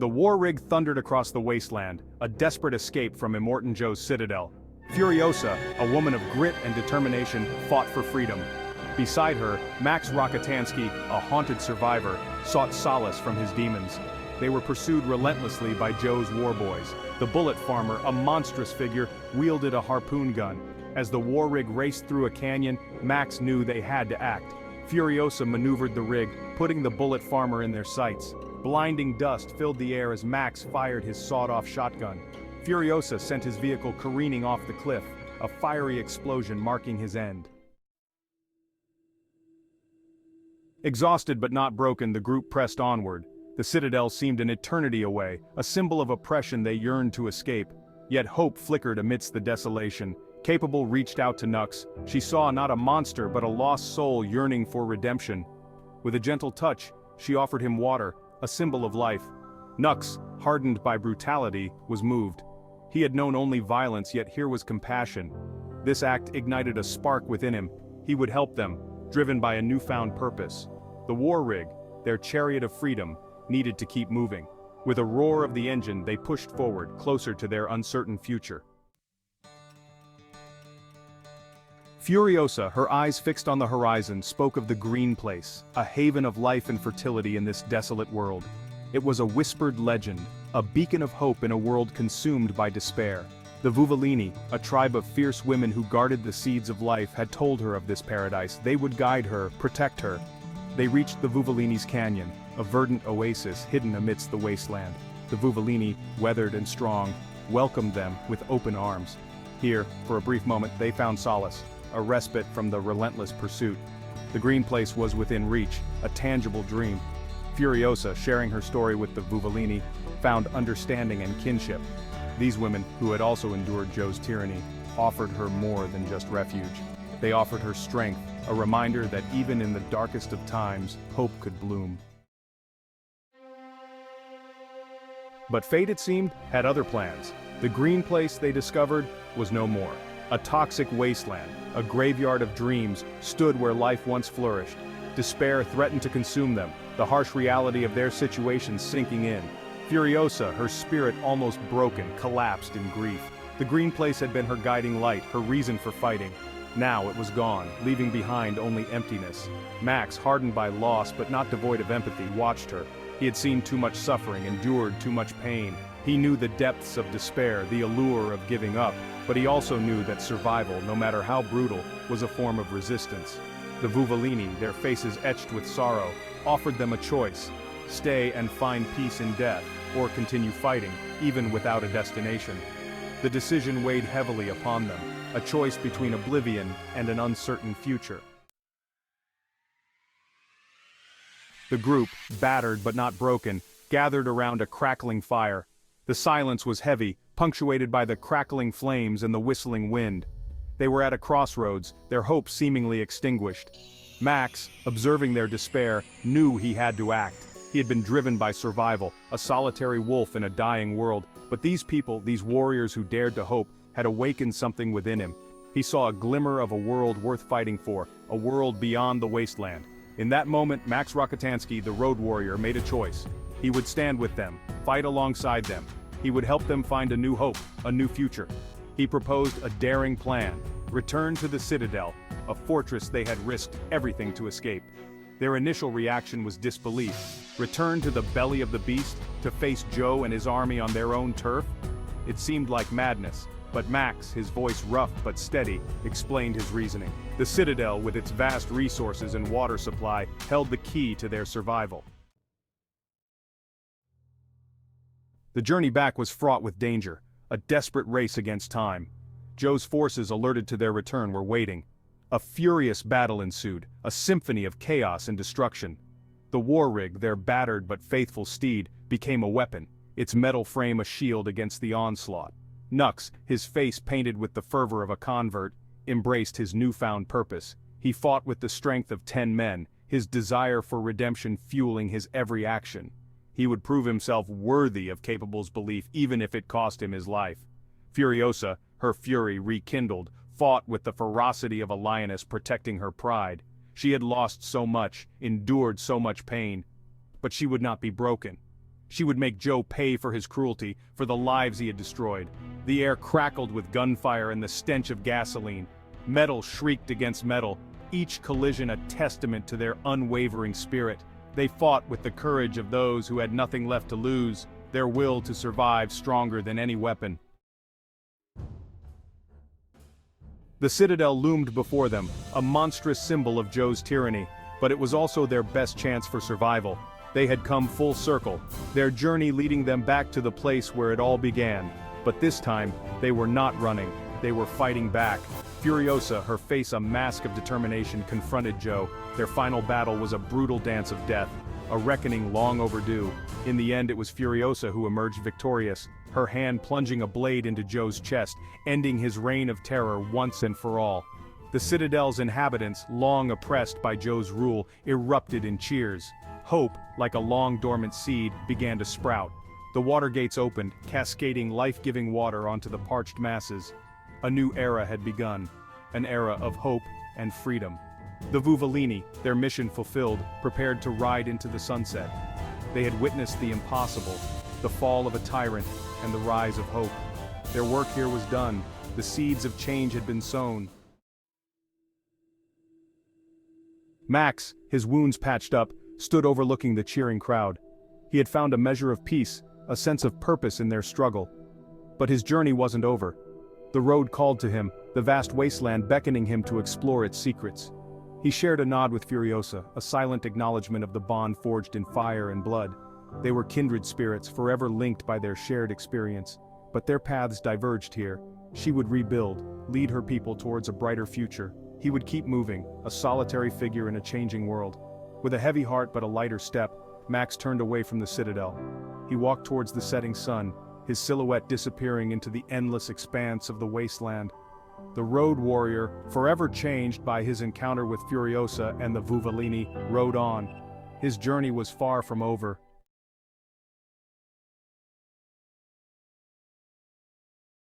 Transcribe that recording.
The war rig thundered across the wasteland, a desperate escape from Immortan Joe's Citadel. Furiosa, a woman of grit and determination, fought for freedom. Beside her, Max Rockatansky, a haunted survivor, sought solace from his demons. They were pursued relentlessly by Joe's warboys. The bullet farmer, a monstrous figure, wielded a harpoon gun. As the war rig raced through a canyon, Max knew they had to act. Furiosa maneuvered the rig, putting the bullet farmer in their sights. Blinding dust filled the air as Max fired his sawed-off shotgun. Furiosa sent his vehicle careening off the cliff, a fiery explosion marking his end. Exhausted but not broken, the group pressed onward. The Citadel seemed an eternity away, a symbol of oppression they yearned to escape. Yet hope flickered amidst the desolation. Capable reached out to Nux. She saw not a monster but a lost soul yearning for redemption. With a gentle touch, she offered him water, a symbol of life. Nux, hardened by brutality, was moved. He had known only violence, yet here was compassion. This act ignited a spark within him. He would help them, driven by a newfound purpose. The war rig, their chariot of freedom, needed to keep moving. With a roar of the engine, they pushed forward, closer to their uncertain future. Furiosa, her eyes fixed on the horizon, spoke of the green place, a haven of life and fertility in this desolate world. It was a whispered legend, a beacon of hope in a world consumed by despair. The Vuvalini, a tribe of fierce women who guarded the seeds of life, had told her of this paradise. They would guide her, protect her. They reached the Vuvalini's canyon, a verdant oasis hidden amidst the wasteland. The Vuvalini, weathered and strong, welcomed them with open arms. Here, for a brief moment, they found solace, a respite from the relentless pursuit. The green place was within reach, a tangible dream. Furiosa, sharing her story with the Vuvalini, found understanding and kinship. These women, who had also endured Joe's tyranny, offered her more than just refuge. They offered her strength, a reminder that even in the darkest of times, hope could bloom. But fate, it seemed, had other plans. The green place, they discovered, was no more. A toxic wasteland, a graveyard of dreams, stood where life once flourished. Despair threatened to consume them, the harsh reality of their situation sinking in. Furiosa, her spirit almost broken, collapsed in grief. The green place had been her guiding light, her reason for fighting. Now it was gone, leaving behind only emptiness. Max, hardened by loss but not devoid of empathy, watched her. He had seen too much suffering, endured too much pain. He knew the depths of despair, the allure of giving up, but he also knew that survival, no matter how brutal, was a form of resistance. The Vuvalini, their faces etched with sorrow, offered them a choice: stay and find peace in death, or continue fighting, even without a destination. The decision weighed heavily upon them, a choice between oblivion and an uncertain future. The group, battered but not broken, gathered around a crackling fire. The silence was heavy, punctuated by the crackling flames and the whistling wind. They were at a crossroads, their hope seemingly extinguished. Max, observing their despair, knew he had to act. He had been driven by survival, a solitary wolf in a dying world, but these people, these warriors who dared to hope, had awakened something within him. He saw a glimmer of a world worth fighting for, a world beyond the wasteland. In that moment, Max Rockatansky, the road warrior, made a choice. He would stand with them, fight alongside them. He would help them find a new hope, a new future. He proposed a daring plan: return to the Citadel, a fortress they had risked everything to escape. Their initial reaction was disbelief. Return to the belly of the beast, to face Joe and his army on their own turf? It seemed like madness, but Max, his voice rough but steady, explained his reasoning. The Citadel, with its vast resources and water supply, held the key to their survival. The journey back was fraught with danger, a desperate race against time. Joe's forces, alerted to their return, were waiting. A furious battle ensued, a symphony of chaos and destruction. The war rig, their battered but faithful steed, became a weapon, its metal frame a shield against the onslaught. Nux, his face painted with the fervor of a convert, embraced his newfound purpose. He fought with the strength of 10 men, his desire for redemption fueling his every action. He would prove himself worthy of Capable's belief even if it cost him his life. Furiosa, her fury rekindled, fought with the ferocity of a lioness protecting her pride. She had lost so much, endured so much pain, but she would not be broken. She would make Joe pay for his cruelty, for the lives he had destroyed. The air crackled with gunfire and the stench of gasoline. Metal shrieked against metal, each collision a testament to their unwavering spirit. They fought with the courage of those who had nothing left to lose, their will to survive stronger than any weapon. The Citadel loomed before them, a monstrous symbol of Joe's tyranny, but it was also their best chance for survival. They had come full circle, their journey leading them back to the place where it all began. But this time, they were not running, they were fighting back. Furiosa, her face a mask of determination, confronted Joe. Their final battle was a brutal dance of death, a reckoning long overdue. In the end, it was Furiosa who emerged victorious, her hand plunging a blade into Joe's chest, ending his reign of terror once and for all. The Citadel's inhabitants, long oppressed by Joe's rule, erupted in cheers. Hope, like a long-dormant seed, began to sprout. The water gates opened, cascading life-giving water onto the parched masses. A new era had begun, an era of hope and freedom. The Vuvalini, their mission fulfilled, prepared to ride into the sunset. They had witnessed the impossible, the fall of a tyrant, and the rise of hope. Their work here was done, the seeds of change had been sown. Max, his wounds patched up, stood overlooking the cheering crowd. He had found a measure of peace, a sense of purpose in their struggle. But his journey wasn't over. The road called to him, the vast wasteland beckoning him to explore its secrets. He shared a nod with Furiosa, a silent acknowledgement of the bond forged in fire and blood. They were kindred spirits, forever linked by their shared experience. But their paths diverged here. She would rebuild, lead her people towards a brighter future. He would keep moving, a solitary figure in a changing world. With a heavy heart but a lighter step, Max turned away from the Citadel. He walked towards the setting sun, his silhouette disappearing into the endless expanse of the wasteland. The road warrior, forever changed by his encounter with Furiosa and the Vuvalini, rode on. His journey was far from over,